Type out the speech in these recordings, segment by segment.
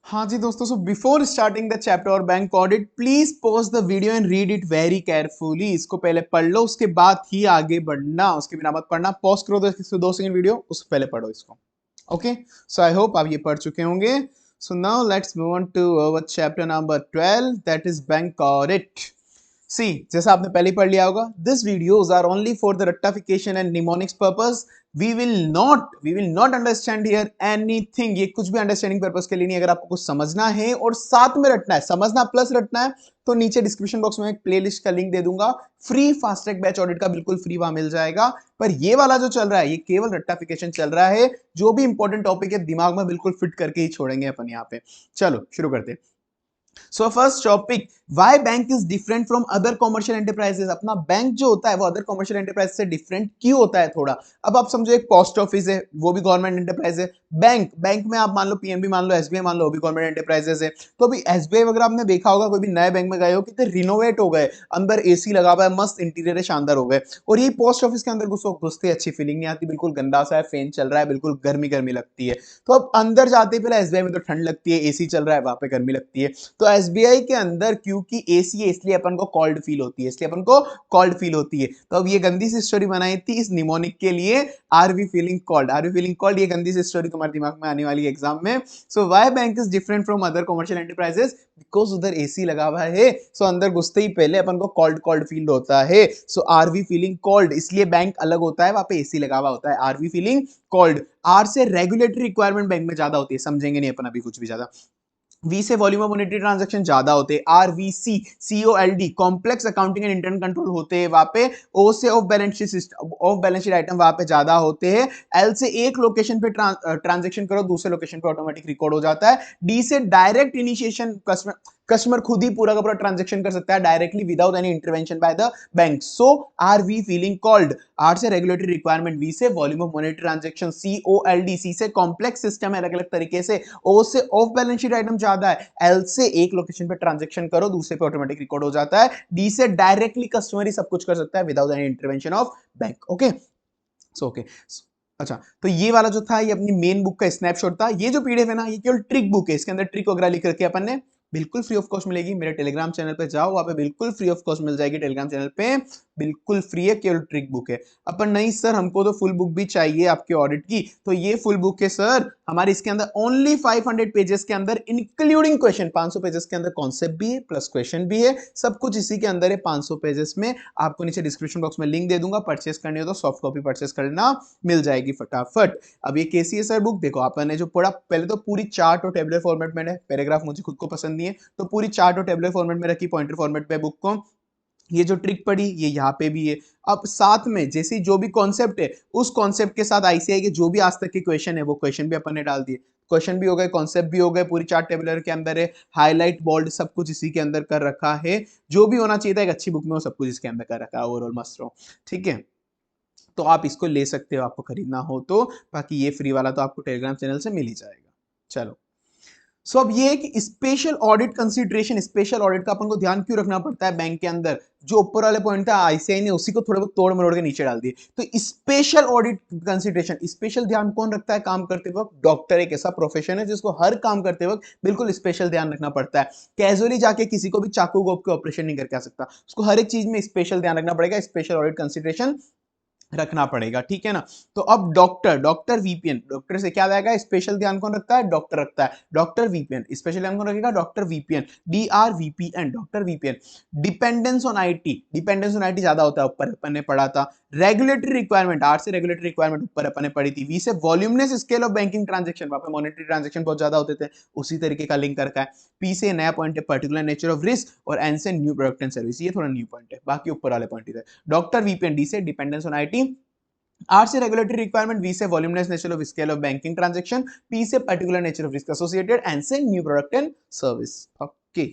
हाँ जी दोस्तों, so before starting the chapter और bank audit please pause the video and read it very carefully. इसको पहले पढ़ लो, उसके बाद ही आगे बढ़ना, उसके बिना मत पढ़ना। पॉज करो 2 सेकंड वीडियो, उससे पहले पढ़ो इसको। ओके, सो आई होप आप ये पढ़ चुके होंगे। So now let's move on to our chapter number 12, that is bank audit. See, जैसा आपने पहले पढ़ लिया होगा, this videos are only for the rectification and mnemonics purpose. We will not understand here anything. ये कुछ भी अंडरस्टैंडिंग पर्पस के लिए नहीं। अगर आपको कुछ समझना है और साथ में रटना है, समझना प्लस रटना है, तो नीचे डिस्क्रिप्शन बॉक्स में एक प्लेलिस्ट का लिंक दे दूंगा। Free fast track batch audit का बिल्कुल फ्री वहां मिल जाएगा। पर ये वाला जो चल रहा है, ये केवल रेक्टिफिकेशन चल रहा है। जो भी इंपॉर्टेंट टॉपिक है दिमाग में बिल्कुल फिट करके ही छोड़ेंगे अपन यहाँ पे। चलो शुरू करते हैं। So first topic, why bank is different from other commercial enterprises. अपना बैंक जो होता है वो अदर कॉमर्शियल एंटरप्राइज से डिफरेंट क्यों होता है थोड़ा। अब आप समझो, एक पोस्ट ऑफिस है, वो भी गवर्नमेंट एंटरप्राइज है। बैंक में आप मान लो पीएनबी मान लो, एसबीआई मान लो, वो भी गवर्नमेंट एंटरप्राइजेस है। तो अभी एसबीआई वगैरह आपने देखा होगा, कोई भी नए बैंक में गए हो, कितने रिनोवेट हो गए, अंदर एसी लगा हुआ है, मस्त इंटीरियर है, शानदार हो गए। और ये पोस्ट ऑफिस के अंदर घुसते अच्छी फीलिंग नहीं आती, बिल्कुल गंदा सा है, फैन चल रहा है, बिल्कुल गर्मी गर्मी लगती है। तो अब अंदर जाते ही पहले एसबीआई में तो ठंड लगती है, एसी चल रहा है, वहां पे गर्मी लगती है। तो एसबीआई के अंदर क्योंकि एसी है इसलिए अपन को कॉल्ड फील होती है, इसलिए अपन को कॉल्ड फील होती है। तो अब ये गंदी सी स्टोरी बनाई थी इस निमोनिक के लिए, are we feeling cold, are we feeling cold. ये गंदी सी स्टोरी तुम्हारे दिमाग में आने वाली है एग्जाम में। So why bank is different from other commercial enterprises, because उधर एसी लगा हुआ है। सो अंदर घुसते ही पहले अपन को कॉल्ड कॉल्ड फील होता है। सो आर वी फीलिंग कॉल्ड, इसलिए बैंक अलग होता है, वहां पे एसी लगा हुआ होता है। Are we feeling cold. R से रेगुलेटरी रिक्वायरमेंट बैंक में ज्यादा होती है, समझेंगे नहीं अपन अभी कुछ भी ज्यादा। वी से वॉल्यूम ऑफ मॉनेटरी ट्रांजैक्शन ज्यादा होते हैं। R V C COLD complex accounting and internal control होते हैं वहां पे। ओ से off balance sheet system, off balance sheet item वहां पे ज्यादा होते हैं। एल से एक लोकेशन पे ट्रांजैक्शन करो, दूसरे लोकेशन पे ऑटोमेटिक रिकॉर्ड हो जाता है। डी से डायरेक्ट इनिशिएशन, कस्टमर खुद ही पूरा का पूरा ट्रांजेक्शन कर सकता है directly without any intervention by the bank. So are we feeling cold. R से रेगुलेटरी रिक्वायरमेंट, वी से volume of monetary transaction, COLD, C से कॉम्प्लेक्स सिस्टम है अलग अलग तरीके से, ओ से ऑफ बैलेंस शीट आइटम ज्यादा है, एल से एक लोकेशन पे ट्रांजैक्शन करो, दूसरे पे ऑटोमेटिक रिकॉर्ड हो जाता है, डी से डायरेक्टली कस्टमर ही सब कुछ कर सकता है without any intervention of bank. Okay, so okay. अच्छा, तो ये वाला जो था ये अपनी मेन बुक का स्नैपशॉट था। ये जो पीडीएफ है ना, ये केवल ट्रिक बुक है, इसके अंदर ट्रिक वगैरह लिख रखी है अपन ने, बिल्कुल फ्री ऑफ कॉस्ट मिलेगी। मेरे टेलीग्राम चैनल पे जाओ, वहां पे बिल्कुल फ्री ऑफ कॉस्ट मिल जाएगी। टेलीग्राम चैनल पे बिल्कुल फ्री है, केवल ट्रिक बुक है। अपन नहीं सर, हमको तो फुल बुक भी चाहिए आपके ऑडिट की, तो ये फुल बुक है सर हमारी। इसके अंदर ओनली 500 पेजेस के अंदर इंक्लूडिंग क्वेश्चन, 500 पेजेस के अंदर कॉन्सेप्ट भी है प्लस क्वेश्चन भी है, सब कुछ इसी के अंदर है 500 पेजेस में। आपको नीचे डिस्क्रिप्शन बॉक्स में लिंक दे दूंगा, परचेस करनी हो तो सॉफ्ट कॉपी परचेस करना, मिल जाएगी फटाफट। अब ये कैसी है सर बुक, देखो आपने जो पढ़ा, पहले तो पूरी चार्ट और टेबलर फॉर्मेट में है, पैराग्राफ मुझे खुद को पसंद नहीं है तो पूरी चार्ट और टेबलर फॉर्मेट में रखी, पॉइंटर फॉर्मेट में बुक को। ये जो ट्रिक पढ़ी ये यहाँ पे भी है। अब साथ में जैसे जो भी कॉन्सेप्ट है, उस कॉन्सेप्ट के साथ आईसीआई के जो भी आज तक के क्वेश्चन है वो क्वेश्चन भी अपन ने डाल दिए। क्वेश्चन भी हो गए, कॉन्सेप्ट भी हो गए, पूरी चार्ट टेबलर के अंदर है, हाईलाइट बोल्ड सब कुछ इसी के अंदर कर रखा है। जो भी होना चाहिए था एक अच्छी बुक में, वो सब कुछ इसके अंदर कर रखा है। ओवरऑल मस्त रहो, ठीक है। तो आप इसको ले सकते हो, आपको खरीदना हो तो। बाकी ये फ्री वाला तो आपको टेलीग्राम चैनल से मिल ही जाएगा। चलो, सो अब ये है कि special audit consideration, special audit का अपन को ध्यान क्यों रखना पड़ता है बैंक के अंदर। जो ऊपर वाले पॉइंट था आईसीआई ने उसी को थोड़े बहुत तोड़ मरोड़ के नीचे डाल दिए। तो स्पेशल ऑडिट कंसीडरेशन, स्पेशल ध्यान कौन रखता है काम करते वक्त, डॉक्टर एक ऐसा प्रोफेशन है जिसको हर काम करते वक्त बिल्कुल स्पेशल ध्यान रखना पड़ता है। कैजुअली जाके किसी को भी चाकू गोप के ऑपरेशन नहीं करके आ सकता, उसको हर एक चीज में स्पेशल ध्यान रखना पड़ेगा, स्पेशल ऑडिट कंसीडरेशन रखना पड़ेगा, ठीक है ना। तो अब डॉक्टर वीपीएन, डॉक्टर से क्या आएगा, स्पेशल ध्यान कौन रखता है, डॉक्टर रखता है। डॉक्टर वीपीएन स्पेशल ध्यान कौन रखेगा, doctor VPN, DRVPN, doctor VPN. Dependence on IT, dependence on IT ज्यादा होता है, ऊपर अपन ने पढ़ा था। रेगुलेटरी रिक्वायरमेंट, आर से रेगुलेटरी रिक्वायरमेंट ऊपर अपन ने पढ़ी थी। वी से वॉल्यूमनेस स्केल ऑफ बैंकिंग ट्रांजेक्शन, वहां पे मॉनेटरी ट्रांजेक्शन बहुत ज्यादा होते थे, उसी तरीके का लिंक रखा है। पी से नया पॉइंट है, पर्टिकुलर नेचर ऑफ रिस्क, और एन से न्यू प्रोडक्ट एंड सर्विस, ये थोड़ा न्यू पॉइंट है, बाकी ऊपर वाले पॉइंट ही थे। डॉक्टर वीपीएन, डी से डिपेंडेंस ऑन आईटी, आर से रेगुलेटरी रिक्वायरमेंट, वी से voluminous nature of scale of banking transaction, P से particular nature of risk associated, N से new product and service. Okay,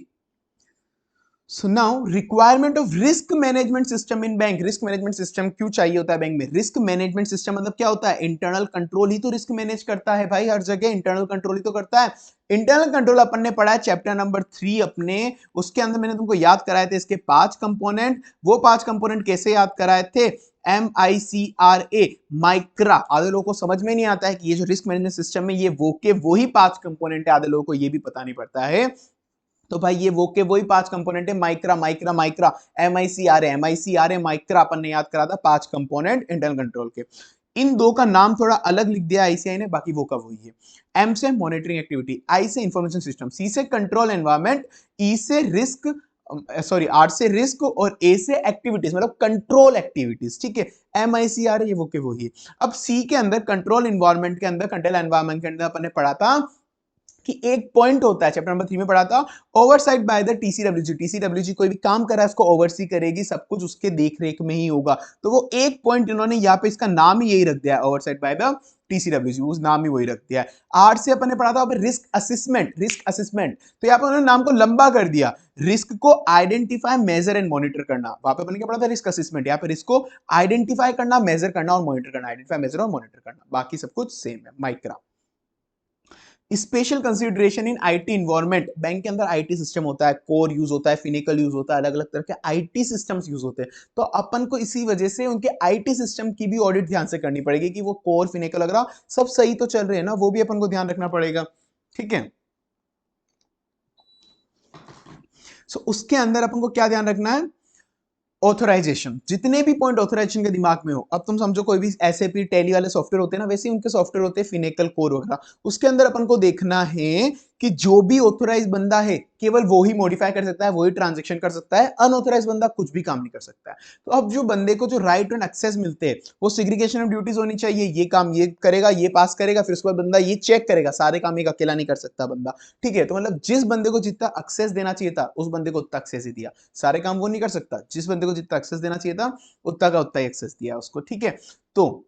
so now requirement of risk management system in bank. Risk management system क्यों चाहिए होता है bank में। Risk management system मतलब क्या होता है, इंटरनल कंट्रोल ही तो रिस्क मैनेज करता है भाई, हर जगह इंटरनल कंट्रोल ही तो करता है। इंटरनल कंट्रोल अपन ने पढ़ा है चैप्टर नंबर 3 अपने, उसके अंदर मैंने तुमको याद कराए थे इसके 5 कंपोनेंट। वो 5 कंपोनेंट कैसे याद कराए थे, MICRA, माइक्रा। आधे लोगों को समझ में नहीं आता है कि ये जो रिस्क मैनेजमेंट सिस्टम में ये वो के वही 5 कंपोनेंट है, आधे लोगों को ये भी पता नहीं पड़ता है। तो भाई ये वो के वही 5 कंपोनेंट है, Micra Micra Micra, MICRA Micra अपन ने याद करा था 5 कंपोनेंट इंटरनल कंट्रोल के। इन दो का नाम थोड़ा अलग लिख दिया आईसीआई ने, बाकी वो का वही है। एम से मॉनिटरिंग एक्टिविटी, आई से इंफॉर्मेशन सिस्टम, सी से कंट्रोल एनवायरमेंट, ई से रिस्क, सॉरी आर से रिस्क, और ए से एक्टिविटीज मतलब कंट्रोल एक्टिविटीज, ठीक है। MICRA ये वो के वही है। अब सी के अंदर कंट्रोल एनवायरमेंट के अंदर, कंट्रोल एनवायरमेंट के अंदर अपन ने पढ़ा था कि एक पॉइंट होता है, चैप्टर नंबर 3 में पढ़ा था, oversight by the TCWG. TCWG कोई भी काम कर रहा है उसको ओवरसी करेगी, सब कुछ उसके देख रेख में ही होगा। तो वो एक पॉइंट इन्होंने यहाँ पे इसका नाम ही यही रख दिया है, ओवरसाइट बाय द टीसीडब्ल्यूजी, उस नाम ही वही रख दिया है। आर से अपन ने पढ़ा था रिस्क असेसमेंट, रिस्क असेसमेंट, तो यहाँ पे उन्होंने नाम को लंबा कर दिया, रिस्क को आइडेंटिफाई मेजर एंड मॉनिटर करना। वहां पे अपन ने क्या पढ़ा था, रिस्क असेसमेंट, यहाँ पे रिस्क को आइडेंटिफाई करना, मेजर करना और मॉनिटर करना, आइडेंटिफाई मेजर और मॉनिटर करना, बाकी सब कुछ सेम है। Micra special consideration in IT environment, bank के अंदर आईटी सिस्टम होता है, कोर यूज होता है, फिनिकल यूज होता है, अलग अलग तरह के आईटी सिस्टम्स यूज होते हैं। तो अपन को इसी वजह से उनके आईटी सिस्टम की भी ऑडिट ध्यान से करनी पड़ेगी कि वो कोर फिनिकल वगैरह सब सही तो चल रहे हैं ना, वो भी अपन को ध्यान रखना पड़ेगा, ठीक है। सो उसके अंदर अपन को क्या ध्यान रखना है, ऑथराइजेशन, जितने भी पॉइंट ऑथराइजेशन के दिमाग में हो। अब तुम समझो कोई भी एसएपी टैली वाले सॉफ्टवेयर होते हैं ना, वैसे ही उनके सॉफ्टवेयर होते हैं फिनेकल कोर वगैरह, उसके अंदर अपन को देखना है कि जो भी ऑथराइज बंदा है केवल वो ही मॉडिफाई कर सकता है, वही ट्रांजेक्शन कर सकता है, अनऑथराइज बंदा कुछ भी काम नहीं कर सकता है। तो अब जो बंदे को जो राइट एंड एक्सेस मिलते हैं, वो सेग्रीगेशन ऑफ ड्यूटीज होनी चाहिए, ये काम ये करेगा, ये पास करेगा, फिर उसके बाद बंदा ये चेक करेगा, सारे काम एक अकेला नहीं कर सकता बंदा, ठीक है। तो मतलब जिस बंदे को जितना एक्सेस देना चाहिए था उस बंदे को उतना एक्सेस ही दिया, सारे काम वो नहीं कर सकता, जिस बंदे को जितना एक्सेस देना चाहिए था उतना का उतना ही एक्सेस दिया उसको, ठीक है। तो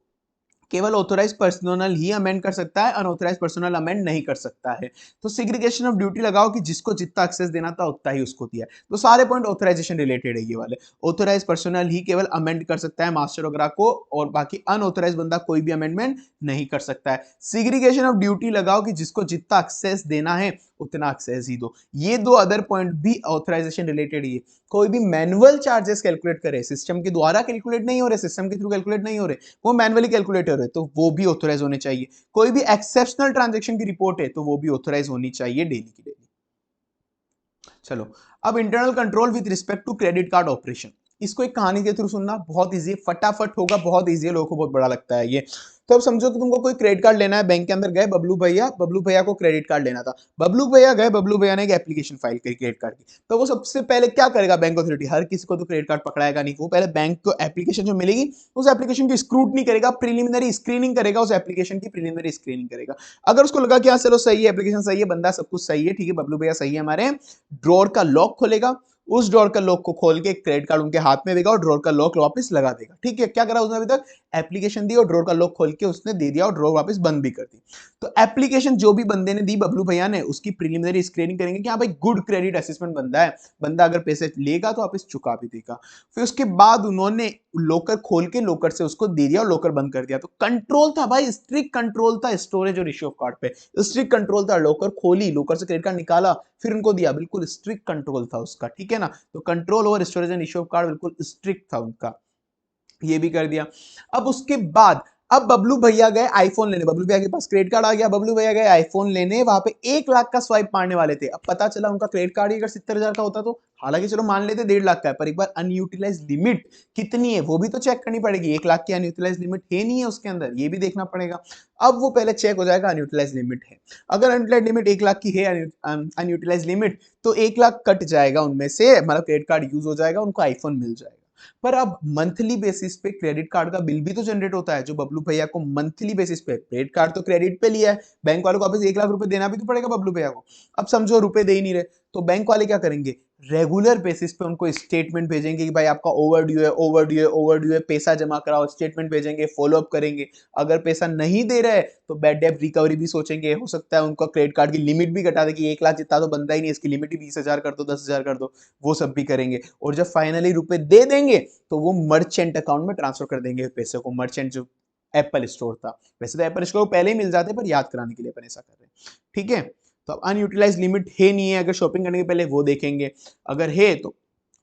केवल ऑथोराइज पर्सनल ही अमेंड कर सकता है, अनऑथोराइज पर्सनल अमेंड नहीं कर सकता है। तो सेग्रीगेशन ऑफ ड्यूटी लगाओ कि जिसको जितना एक्सेस देना था उतना ही उसको दिया है। तो सारे पॉइंट ऑथराइजेशन रिलेटेड है ये वाले। ऑथोराइज पर्सनल ही केवल अमेंड कर सकता है मास्टर वगैरह को, और बाकी अनऑथोराइज बंदा कोई भी अमेंडमेंट नहीं कर सकता है। सेग्रीगेशन ऑफ ड्यूटी लगाओ कि जिसको जितना एक्सेस देना है उतना एक्सेस ही दो। ये दो अदर पॉइंट भी ऑथराइजेशन रिलेटेड ही है। कोई भी मैनुअल चार्जेस कैलकुलेट करे, सिस्टम के द्वारा कैलकुलेट नहीं हो रहे, सिस्टम के थ्रू कैलकुलेट नहीं हो रहे, वो मैनुअली कैलकुलेट हो रहे, तो वो भी ऑथराइज होने चाहिए। कोई भी एक्सेप्शनल ट्रांजैक्शन की रिपोर्ट है तो वो भी ऑथराइज होनी चाहिए डेली की डेली। चलो अब internal control with respect to credit card operation, इसको एक कहानी के थ्रू सुनना, बहुत इजी है, फटाफट होगा, बहुत इजी है, लोगों को बहुत बड़ा लगता है ये। तो अब समझो कि तुमको कोई क्रेडिट कार्ड लेना है, बैंक के अंदर गए, बबलू भैया को क्रेडिट कार्ड लेना था, बबलू भैया गए, बबलू भैया ने एक एप्लीकेशन फाइल करी क्रेडिट कार्ड की। तो वो सबसे पहले क्या करेगा बैंक अथॉरिटी, हर किसी को तो क्रेडिट कार्ड पकड़ाएगा नहीं, वो पहले बैंक को एप्लीकेशन जो मिलेगी उस एप्लीकेशन की स्क्रूटनी करेगा, प्रीलिमिनरी स्क्रीनिंग करेगा, उस एप्लीकेशन की प्रीलिमिनरी स्क्रीनिंग करेगा। अगर उसको लगा कि हाँ चलो सही है, एप्लीकेशन सही है, बंदा सब कुछ सही है, ठीक है, बबलू भैया सही है हमारे, ड्रॉर का लॉक खोलेगा, उस ड्रॉर का लॉक को खोल के क्रेडिट कार्ड उनके हाथ में देगा और ड्रॉर का लॉक वापस लगा देगा, ठीक है। क्या करा उसने अभी तक, एप्लीकेशन दी और ड्रॉर का लॉक खोल के उसने दे दिया और ड्रॉर वापस बंद भी कर दी। तो एप्लीकेशन जो भी बंदे ने दी बबलू भैया ने, उसकी प्रीलिमिनरी स्क्रीनिंग करेंगे कि हाँ भाई गुड क्रेडिट असेसमेंट बंदा है, बंदा अगर पैसे लेगा तो वापस चुका भी देगा। फिर उसके बाद उन्होंने लॉकर खोल के लॉकर से उसको दे दिया और लॉकर बंद कर दिया। तो कंट्रोल था भाई, स्ट्रिक्ट कंट्रोल था स्टोरेज और इश्यू ऑफ कार्ड पे, स्ट्रिक्ट कंट्रोल था, लॉकर खोली, लॉकर से क्रेडिट कार्ड निकाला, फिर उनको दिया, बिल्कुल स्ट्रिक्ट कंट्रोल था उसका, ठीक है ना। तो control over storage and issue of card बिल्कुल स्ट्रिक्ट था उनका, ये भी कर दिया। अब उसके बाद अब बबलू भैया गए आईफोन लेने, बबलू भैया के पास क्रेडिट कार्ड आ गया, बबलू भैया गए आईफोन लेने, वहां पे 1 लाख का स्वाइप मारने वाले थे। अब पता चला उनका क्रेडिट कार्ड ही अगर 70,000 का होता तो, हालांकि चलो मान लेते 1.5 लाख का है, पर एक बार अनयूटिलाइज लिमिट कितनी है वो भी तो चेक करनी पड़ेगी, 1 लाख की अनयूटिलाइज लिमिट है नहीं है उसके अंदर, ये भी देखना पड़ेगा। अब वो पहले चेक हो जाएगा अनयूटिलाइज लिमिट है, अगर अनयूटिलाइज लिमिट 1 लाख की है, अनयूटिलाइज लिमिट, तो 1 लाख कट जाएगा उनमें से, मतलब क्रेडिट कार्ड यूज हो जाएगा, उनको आईफोन मिल जाएगा। पर अब मंथली बेसिस पे क्रेडिट कार्ड का बिल भी तो जनरेट होता है, जो बबलू भैया को मंथली बेसिस पे, क्रेडिट कार्ड तो क्रेडिट पे लिया है, बैंक वालों को वापस 1 लाख रुपए देना भी तो पड़ेगा बबलू भैया को। अब समझो रुपए दे ही नहीं रहे, तो बैंक वाले क्या करेंगे, रेगुलर बेसिस पे उनको स्टेटमेंट भेजेंगे कि भाई आपका ओवरड्यू है, ओवरड्यू है, ओवरड्यू है, पैसा जमा कराओ, स्टेटमेंट भेजेंगे, फॉलो अप करेंगे। अगर पैसा नहीं दे रहे तो बैड डेट रिकवरी भी सोचेंगे, हो सकता है उनका क्रेडिट कार्ड की लिमिट भी घटा दे कि 1 लाख जितना तो बनता ही नहीं, इसकी लिमिट ही 20,000 कर दो, 10,000 कर दो, वो सब भी करेंगे। और जब फाइनली रुपए दे देंगे तो वो मर्चेंट अकाउंट में ट्रांसफर कर देंगे पैसे को, मर्चेंट जो एप्पल स्टोर था, वैसे तो एप्पल स्टोर पहले ही मिल जाते पर याद कराने के लिए अपन ऐसा कर रहे हैं, ठीक है। तो अब अनयूटिलाइज लिमिट है नहीं है, अगर शॉपिंग करने के पहले वो देखेंगे, अगर है तो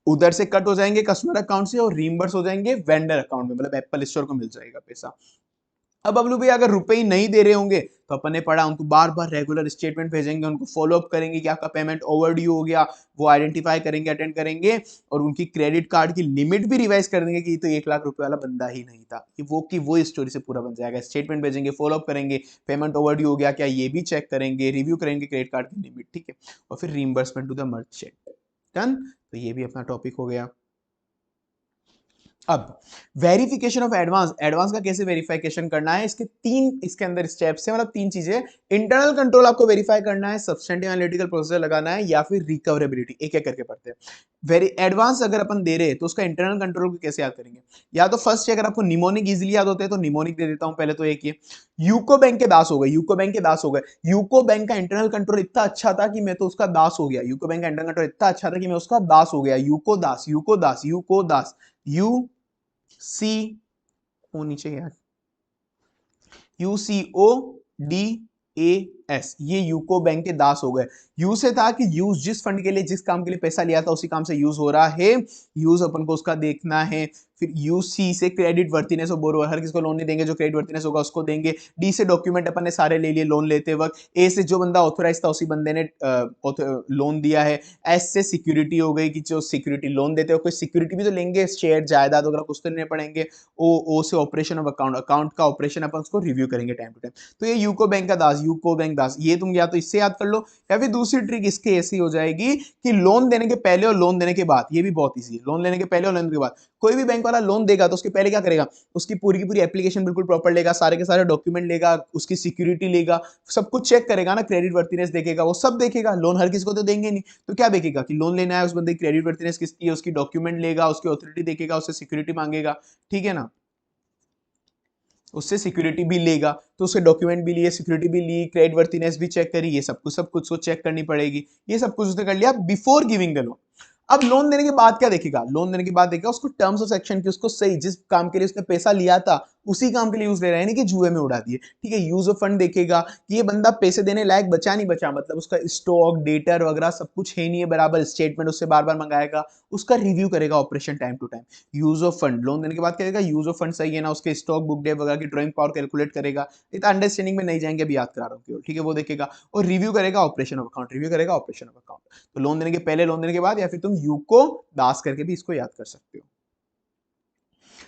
उधर से कट हो जाएंगे कस्टमर अकाउंट से और रीइंबर्स हो जाएंगे वेंडर अकाउंट में, मतलब एप्पल स्टोर को मिल जाएगा पैसा। अब बबलू भाई अगर रुपए ही नहीं दे रहे होंगे तो अपन ने पढ़ा उनको बार बार रेगुलर स्टेटमेंट भेजेंगे, उनको फॉलो अप करेंगे कि आपका पेमेंट ओवरड्यू हो गया, वो आइडेंटिफाई करेंगे, अटेंड करेंगे और उनकी क्रेडिट कार्ड की लिमिट भी रिवाइज कर देंगे कि ये तो 1 लाख रुपए वाला बंदा ही नहीं था, कि वो स्टोरी से पूरा बन जाएगा। स्टेटमेंट भेजेंगे, फॉलो अप करेंगे, पेमेंट ओवरड्यू हो गया क्या ये भी चेक करेंगे, रिव्यू करेंगे क्रेडिट कार्ड की लिमिट, ठीक है, और फिर reimbursement to the merchant. Done, तो ये भी अपना टॉपिक हो गया। अब वेरिफिकेशन ऑफ एडवांस, एडवांस का कैसे वेरिफिकेशन करना है, इसके अंदर स्टेप्स है, मतलब 3 चीजें। इंटरनल कंट्रोल आपको वेरीफाई करना है, सब्सटेंटिव एनालिटिकल प्रोसीजर लगाना है, या फिर रिकवरेबिलिटी। एक एक करके पढ़ते हैं। वेरी एडवांस अगर अपन दे रहे हैं तो उसका इंटरनल कंट्रोल को कैसे याद करेंगे? या तो फर्स्ट, अगर आपको निमोनिक इजीली याद होते हैं तो निमोनिक दे देता हूं पहले, तो एक ये यूको बैंक के दास हो गए, यूको बैंक के दास हो गए। यूको बैंक का इंटरनल कंट्रोल इतना अच्छा था कि मैं तो उसका दास हो गया, यूको बैंक का इंटरनल कंट्रोल इतना अच्छा था कि मैं उसका दास हो गया। यूको दास, यूको दास, यूको दास, यू सी ओ नीचे यार, UCODAS, ये यूको बैंक के दास हो गए। यूज से था कि यूज जिस फंड के लिए, जिस काम के लिए पैसा लिया था उसी काम से यूज हो रहा है, यूज अपन को उसका देखना है। फिर यूसी से क्रेडिट वर्थिनेस और बोरोवर, हर किसी को लोन नहीं देंगे, जो क्रेडिट वर्थिनेस होगा उसको देंगे। डी से डॉक्यूमेंट अपन ने सारे ले लिए लोन लेते वक्त। ए से जो बंदा ऑथोराइज था उसी बंदे ने लोन दिया है। एस से सिक्योरिटी हो गई कि जो सिक्योरिटी लोन देते हो, कोई सिक्योरिटी भी तो लेंगे, शेयर जायदाद वगैरह कुछ तो लेने पड़ेंगे। ओ से ऑपरेशन ऑफ अकाउंट, अकाउंट का ऑपरेशन अपन उसको रिव्यू करेंगे टाइम टू टाइम। तो ये यूको बैंक का दास, यूको बैंक दास, ये तुम या तो इससे याद कर लो, या फिर दूसरी ट्रिक इसके ऐसी हो जाएगी कि लोन देने के पहले और लोन देने के बाद, ये भी बहुत इजी है। लोन लेने के पहले और लोन देने के बाद कोई भी बैंक वाला लोन देगा तो उसके पहले क्या करेगा, उसकी पूरी की पूरी एप्लीकेशन बिल्कुल प्रॉपर लेगा, सारे के सारे डॉक्यूमेंट लेगा, उसकी सिक्योरिटी लेगा, सब कुछ चेक करेगा ना, क्रेडिट वर्थिनेस देखेगा, वो सब देखेगा। लोन हर किसी को तो देंगे नहीं, तो क्या देखेगा कि लोन लेना है, उस बंदे की क्रेडिट वर्थिनेस किसकी है, उसकी डॉक्यूमेंट लेगा, उसकी ऑथोरिटी देखेगा, उससे सिक्योरिटी मांगेगा, ठीक है ना, उससे सिक्योरिटी भी लेगा, तो उसके डॉक्यूमेंट भी लिए, सिक्योरिटी भी ली, क्रेडिट वर्थिनेस भी चेक करी, ये सब कुछ को चेक करनी पड़ेगी। ये सब कुछ उसने कर लिया बिफोर गिविंग द लोन। अब लोन देने के बाद क्या देखेगा, लोन देने के बाद देखेगा उसको टर्म्स ऑफ सेक्शन की, उसको सही जिस काम के लिए उसने पैसा लिया था उसी काम के लिए यूज ले रहा है, यानी कि जुए में उड़ा दिए, ठीक है। यूज ऑफ फंड देखेगा कि ये बंदा पैसे देने लायक बचा नहीं बचा, मतलब उसका स्टॉक डेटर वगैरह सब कुछ है नहीं है बराबर, स्टेटमेंट उससे बार बार मंगाएगा, उसका रिव्यू करेगा operation time to time. Use of fund, loan देने के बाद क्या करेगा, यूज ऑफ फंड सही है ना, उसके स्टॉक बुक डेट वगैरह की ड्रॉइंग पावर कैलकुलेट करेगा, इतना अंडरस्टैंडिंग में नहीं जाएंगे, अभी याद करा रहा हूँ, ठीक है, वो देखेगा और रिव्यू करेगा ऑपरेशन ऑफ अकाउंट, रिव्यू करेगा ऑपरेशन ऑफ अकाउंट। तो लोन देने के पहले, लोन देने के बाद, या फिर तुम यूको दास करके भी इसको याद कर सकते हो।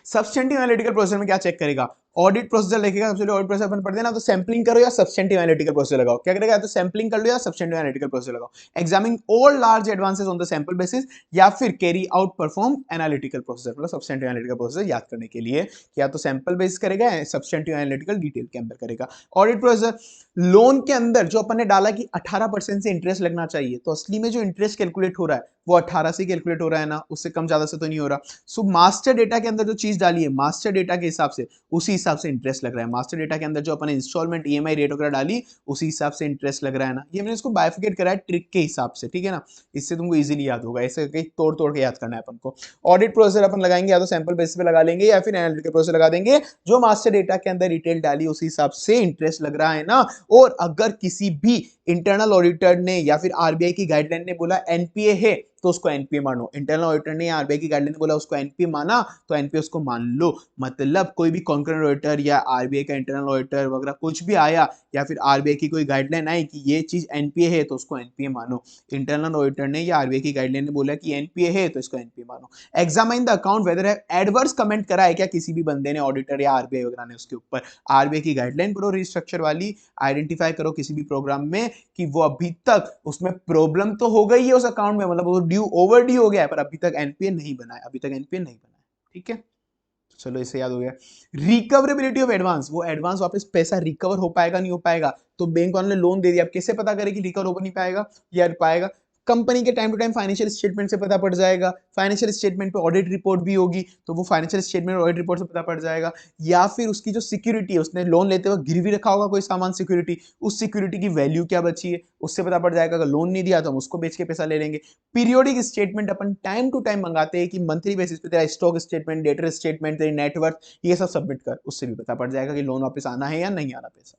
सब्सटेंटिव एनालिटिकल प्रोसीजर में क्या चेक करेगा, ऑडिट प्रोसीजर लिखेगा, सबसे ऑडिट प्रोसीजर अपन पढ़ते हैं ना, तो सैंपलिंग करो या सब्सटेंटिव एनालिटिकल प्रोसीजर लगाओ, क्या करेगा, या तो सैंपलिंग कर लो या सब्सटेंटिव एनालिटिकल प्रोसीजर लगाओ। Examine all large advances on the sample basis, या फिर carry out perform analytical procedure, मतलब सब्सटेंटिव एनालिटिकल प्रोसीजर याद करने के लिए या तो सैंपल बेसिस करेगा, सब्सटेंटिव एनालिटिकल डिटेल के अंदर करेगा। ऑडिट प्रोसीजर, लोन के अंदर जो अपन ने डाला कि 18% से इंटरेस्ट लगना चाहिए, तो असली में जो इंटरेस्ट कैलकुलेट हो रहा है वो 18 से कैलकुलेट हो रहा है ना, उससे कम ज्यादा से तो नहीं हो रहा। सो मास्टर डेटा के अंदर जो चीज डाली है, मास्टर डेटा के हिसाब से उसी हिसाब से इंटरेस्ट लग रहा है। मास्टर डेटा के अंदर जो अपन इंस्टॉलमेंट ईएमआई रेट वगैरह डाली उसी हिसाब से इंटरेस्ट लग रहा है ना। ये मैंने इसको बाइफिकेट करा है ट्रिक के हिसाब से, ठीक है ना, इससे तुमको इजीली याद होगा, ऐसे कहीं तोड़ तोड़ के याद करना है अपन को। ऑडिट प्रोसीजर अपन लगाएंगे या तो सैंपल बेसिस पे लगा लेंगे या फिर एनालिटिकल प्रोसीजर लगा देंगे, जो मास्टर डेटा के अंदर डिटेल डाली उसी हिसाब से इंटरेस्ट लग रहा है ना। और अगर किसी भी इंटरनल ऑडिटर ने या फिर आरबीआई की गाइडलाइन ने बोला एनपीए है तो उसको एनपीए मानो, इंटरनल ऑडिटर ने या आरबीआई की गाइडलाइन ने बोला उसको एनपीए माना तो एनपीए उसको मान लो। मतलब कोई भी कॉन्करेंट ऑडिटर या आरबीआई का इंटरनल ऑडिटर वगैरह कुछ भी आया या फिर आरबीआई की कोई गाइडलाइन आई कि ये चीज एनपीए है तो उसको एनपीए मानो। इंटरनल ऑडिटर ने या आरबीआई की गाइडलाइन ने बोला कि एनपीए है तो इसको एनपीए मानो। Examine the account whether adverse comment करा है क्या किसी भी बंदे ने, ऑडिटर या आरबीआई वगैरह ने उसके ऊपर। आरबीआई की गाइडलाइन पढ़ो रिस्ट्रक्चर वाली, आइडेंटिफाई करो किसी भी प्रोग्राम में कि वो अभी तक उसमें प्रॉब्लम तो हो गई है उस अकाउंट में, मतलब वो ड्यू ओवर ड्यू हो गया है पर अभी तक एनपीए नहीं बना है, अभी तक एनपीए नहीं बना है, ठीक है। चलो इसे याद हो गया। रिकवरेबिलिटी ऑफ एडवांस, वो एडवांस वापस पैसा रिकवर हो पाएगा नहीं हो पाएगा, तो बैंक वाले ने लोन दे दिया, अब कैसे पता करें कि रिकवर हो नहीं पाएगा या पाएगा। कंपनी के time to time financial statement से पता पड़ जाएगा, फाइनेंशियल स्टेटमेंट पे ऑडिट रिपोर्ट भी होगी तो वो फाइनेंशियल स्टेटमेंट ऑडिट रिपोर्ट से पता पड़ जाएगा। या फिर उसकी जो सिक्योरिटी है, उसने लोन लेते वक्त गिरवी रखा होगा कोई सामान सिक्योरिटी, उस सिक्योरिटी की वैल्यू क्या बची है उससे पता पड़ जाएगा। अगर लोन नहीं दिया तो हम उसको बेच के पैसा ले लेंगे। पीरियोडिक स्टेटमेंट अपन टाइम टू टाइम मंगाते हैं कि मंथली बेसिस पे तेरा स्टॉक स्टेटमेंट, डेटर स्टेटमेंट, तेरी नेटवर्थ, ये सब सबमिट कर, उससे भी पता पड़ जाएगा कि लोन वापस आना है या नहीं आना पैसा।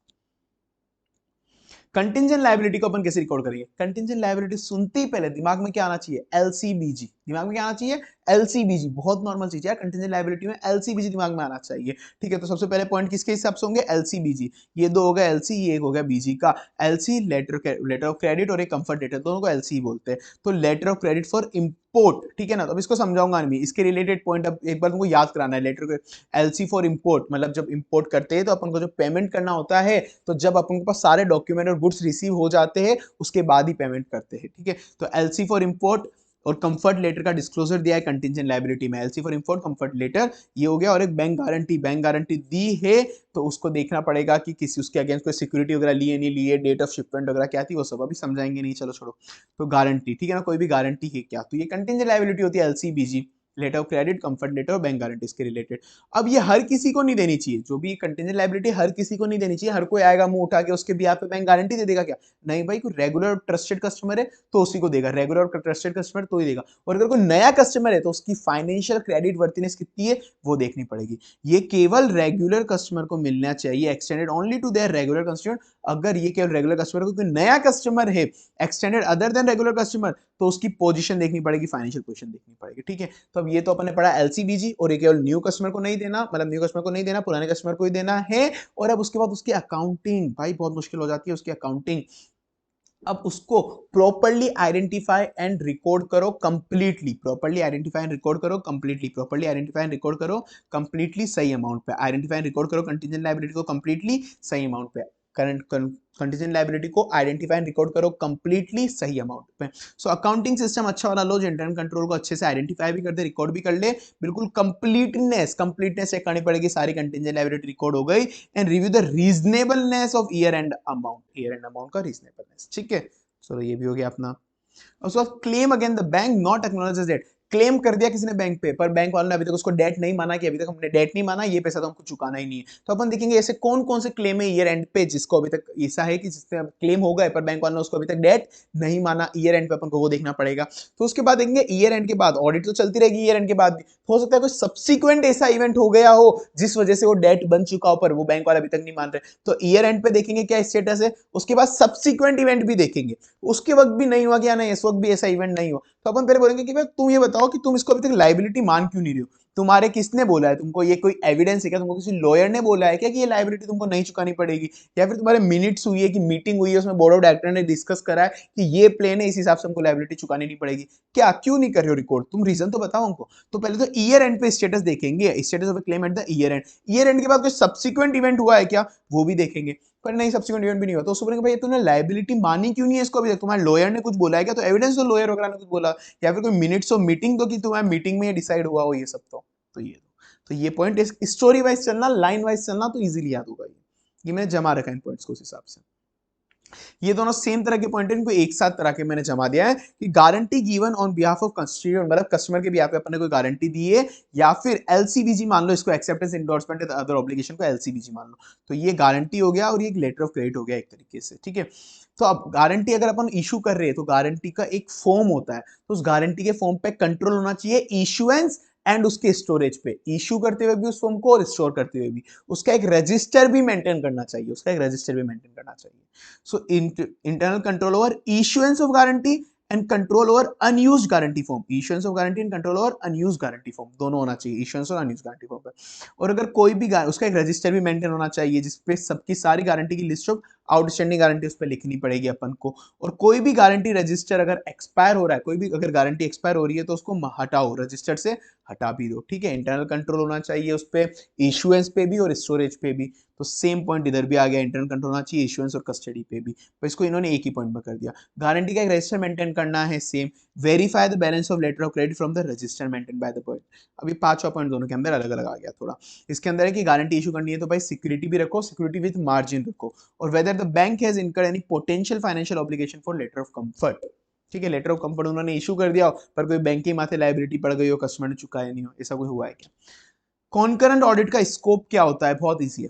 कंटिंजेंट लायबिलिटी को अपन कैसे रिकॉर्ड करेंगे? कंटिंजेंट लायबिलिटी सुनते ही पहले दिमाग में क्या आना चाहिए? एलसीबीजी। दिमाग में क्या आना चाहिए? एलसीबीजी। बहुत नॉर्मल चीज है कंटिंजेंट लायबिलिटी में, एलसीबीजी दिमाग में आना चाहिए। ठीक है, तो सबसे पहले पॉइंट किसके हिसाब से होंगे? एलसीबीजी। ये दो हो गया एलसी, ये एक हो गया बीजी का। एलसी लेटर ऑफ क्रेडिट और एक कंफर्ट लेटर, दोनों को एलसी बोलते हैं। तो letter of credit for import, ठीक है ना। तो अब इसको समझाऊंगा नहीं, इसके रिलेटेड पॉइंट अब एक बार तुमको याद कराना है। लेटर एलसी फॉर इंपोर्ट मतलब जब इंपोर्ट करते हैं तो अपन को जो पेमेंट करना होता है, तो जब अपन के पास सारे डॉक्यूमेंट और गुड्स रिसीव हो जाते हैं उसके बाद ही पेमेंट करते हैं। ठीक है, तो एलसी फॉर इंपोर्ट और कंफर्ट लेटर का डिस्क्लोजर दिया है कंटिंजेंट लायबिलिटी में। LC for import, comfort letter ये हो गया। और एक बैंक गारंटी, बैंक गारंटी दी है तो उसको देखना पड़ेगा कि किसी उसके अगेंस्ट कोई सिक्योरिटी वगैरह लिए नहीं लिए, डेट ऑफ शिपमेंट वगैरह क्या थी वो सब अभी समझाएंगे नहीं, चलो छोड़ो। तो गारंटी, ठीक है ना, कोई भी गारंटी है क्या, तो ये कंटिंजेंट लायबिलिटी होती है LCBG, letter of credit, comfort letter और बैंक गारंटीज के रिलेटेड। अब ये हर किसी को नहीं देनी चाहिए, जो भी कंटिंजेंट लायबिलिटी हर किसी को नहीं देनी चाहिए। हर कोई आएगा मुंह उठा के उसके भी पे बैंक गारंटी दे देगा क्या? नहीं भाई, कोई रेगुलर ट्रस्टेड कस्टमर है तो उसी को देगा, रेगुलर और ट्रस्टेड कस्टमर तो ही देगा। और अगर कोई नया कस्टमर है तो उसकी फाइनेंशियल क्रेडिट वर्थिनेस कितनी है वो देखनी पड़ेगी। ये केवल रेगुलर कस्टमर को मिलना चाहिए, extended only to their regular customer. अगर ये केवल रेगुलर कस्टमर को, कोई नया कस्टमर है extended other than regular customer, तो उसकी पोजीशन देखनी पड़ेगी, फाइनेंशियल पोजीशन देखनी पड़ेगी। ठीक है, तो अब ये तो अपन ने पढ़ा एलसीबीजी, और ये केवल न्यू कस्टमर को नहीं देना, मतलब न्यू कस्टमर को नहीं देना, पुराने कस्टमर को ही देना है। और अब उसके बाद उसकी अकाउंटिंग, भाई बहुत मुश्किल हो जाती है उसकी अकाउंटिंग। अब उसको प्रॉपर्ली आइडेंटिफाई एंड रिकॉर्ड करो completely, properly identify and record करो completely, properly identify and record करो कंप्लीटली सही अमाउंट पे, आइडेंटिफाई एंड रिकॉर्ड करो कंटिजेंट लायबिलिटी को कंप्लीटली सही अमाउंट पे, करंट कंटिजेंट लायबिलिटी को आइडेंटिफाई एंड रिकॉर्ड करो कंप्लीटली सही अमाउंट पे। सो अकाउंटिंग सिस्टम अच्छा वाला लो जो इंटरनल कंट्रोल को अच्छे से आइडेंटिफाई भी कर दे, रिकॉर्ड भी कर ले, बिल्कुल कंप्लीटनेस चेक करनी पड़ेगी, सारी कंटिजेंट लायबिलिटी रिकॉर्ड हो गई। And review the reasonableness of year and amount, year and amount का रीजनेबलनेस। ठीक है, चलो ये भी हो गया अपना। उसके बाद claim again the bank not acknowledge debt, claim कर दिया किसी ने बैंक पे, पर बैंक वालों ने अभी तक उसको डेट नहीं माना कि अभी तक हमने डेट नहीं माना, ये पैसा तो हमको चुकाना ही नहीं है। तो अपन देखेंगे ऐसे कौन कौन से क्लेम है ईयर एंड पे जिसको अभी तक ऐसा है कि जिससे क्लेम हो गए पर बैंक वालों ने उसको अभी तक डेट नहीं माना, ईयर एंड पे अपन को वो देखना पड़ेगा। तो उसके बाद देखेंगे ईयर एंड के बाद, ऑडिट तो चलती रहेगी ईयर एंड के बाद भी, हो सकता है कोई सब्सिक्वेंट ऐसा इवेंट हो गया हो जिस वजह से वो डेट बन चुका हो पर वो बैंक वाले अभी तक नहीं मान रहे, तो ईयर एंड पे देखेंगे क्या स्टेटस है। उसके बाद सब्सिक्वेंट इवेंट भी देखेंगे, उसके वक्त भी नहीं हुआ क्या, नहीं इस वक्त भी ऐसा इवेंट नहीं हुआ, तो अपन पहले बोलेंगे कि भाई तुम ये बताओ कि तुम इसको अभी तक लायबिलिटी मान क्यों नहीं रहे हो, तुम्हारे किसने बोला है तुमको, ये कोई एविडेंस है क्या, तुमको किसी लॉयर ने बोला है क्या कि ये लायबिलिटी तुमको नहीं चुकानी पड़ेगी, या फिर तुम्हारे मिनट्स हुई है कि मीटिंग हुई है उसमें बोर्ड ऑफ डायरेक्टर ने डिस्कस करा है कि ये प्लेन है इस हिसाब से हमको लायबिलिटी चुकानी नहीं पड़ेगी, क्या क्यों नहीं कर रहे हो रिकॉर्ड, तुम रीजन तो बताओ हमको। तो पहले तो ईयर एंड पे स्टेटस देखेंगे, status of claim at the year and, year and के बाद कोई सब्सिक्वेंट इवेंट हुआ है क्या वो भी देखेंगे, पर नहीं सब्सिक्वेंट इवेंट भी नहीं हुआ, तो उसको बोलेंगे भाई तूने लायबिलिटी मानी क्यों नहीं है इसको अभी तक, तुम्हारे लॉयर ने कुछ बोला है क्या, तो एविडेंस तो लॉयर वगैरह ने कुछ बोला, या फिर कोई मिनट्स ऑफ मीटिंग तो कि तुम्हारी मीटिंग में ये डिसाइड हुआ हो ये सब, तो ये तो ये पॉइंट स्टोरी वाइज चलना, लाइन वाइज चलना तो इजीली याद होगा। ये मैंने जमा रखा है इन पॉइंट्स को उस हिसाब से। ये दोनों सेम तरह के पॉइंट है, इनको एक साथ तरह के मैंने जमा दिया है कि guarantee given on behalf of constituent, मतलब कस्टमर के बिहाफ पे अपन ने कोई गारंटी दी है, या फिर एलसीबीजी मान लो इसको, acceptance endorsement and other obligation को एलसीबीजी मान लो, तो ये गारंटी हो गया और ये एक लेटर ऑफ क्रेडिट हो गया एक तरीके से। ठीक है, तो अब गारंटी अगर अपन इशू कर रहे हैं तो गारंटी का एक फॉर्म होता है, तो उस गारंटी के फॉर्म पे कंट्रोल होना चाहिए इशुएंस एंड उसके स्टोरेज पे, इशू करते हुए भी उस फॉर्म को और स्टोर करते हुए भी, उसका एक रजिस्टर भी मेंटेन करना चाहिए, उसका एक रजिस्टर भी मेंटेन करना चाहिए। So internal control over issuance of guarantee and control over unused guarantee form, issuance of guarantee and control over unused guarantee form दोनों होना चाहिए, इशुएंस और अनयूज्ड गारंटी फॉर्म पे। और अगर कोई भी उसका एक रजिस्टर भी मेंटेन होना चाहिए जिसपे सबकी सारी गारंटी की लिस्ट ऑफ आउटस्टैंडिंग गारंटी उस पर लिखनी पड़ेगी अपन को। और कोई भी गारंटी रजिस्टर अगर एक्सपायर हो रहा है, कोई भी अगर गारंटी एक्सपायर हो रही है तो उसको हटाओ, रजिस्टर से हटा भी दो। ठीक है, इंटरनल कंट्रोल होना चाहिए उस पर, इशुएंस पे भी और स्टोरेज पे भी, तो सेम पॉइंट इधर भी आ गया, इंटरनल कंट्रोल होना चाहिए इशुएंस और कस्टडी पे भी, पर इसको इन्होंने एक ही पॉइंट में कर दिया। गारंटी का एक रजिस्टर मेंटेन करना है same, verify the balance of letter of credit from the register maintain by the point. अभी पांचवा पॉइंट दोनों के अंदर अलग अलग आ गया थोड़ा। इसके अंदर है कि गारंटी इशू करनी है तो भाई सिक्योरिटी भी रखो, सिक्योरिटी विद मार्जिन रखो, और whether the bank has incurred any potential financial obligation for letter of comfort. ठीक है, लेटर ऑफ कंफर्ट उन्होंने इशू कर दिया पर कोई बैंक के माथे लायबिलिटी पड़ गई हो, कस्टमर ने चुकाया नहीं हो, ऐसा कोई हुआ है क्या। कॉन्करेंट ऑडिट का स्कोप क्या होता है, बहुत ईजी है।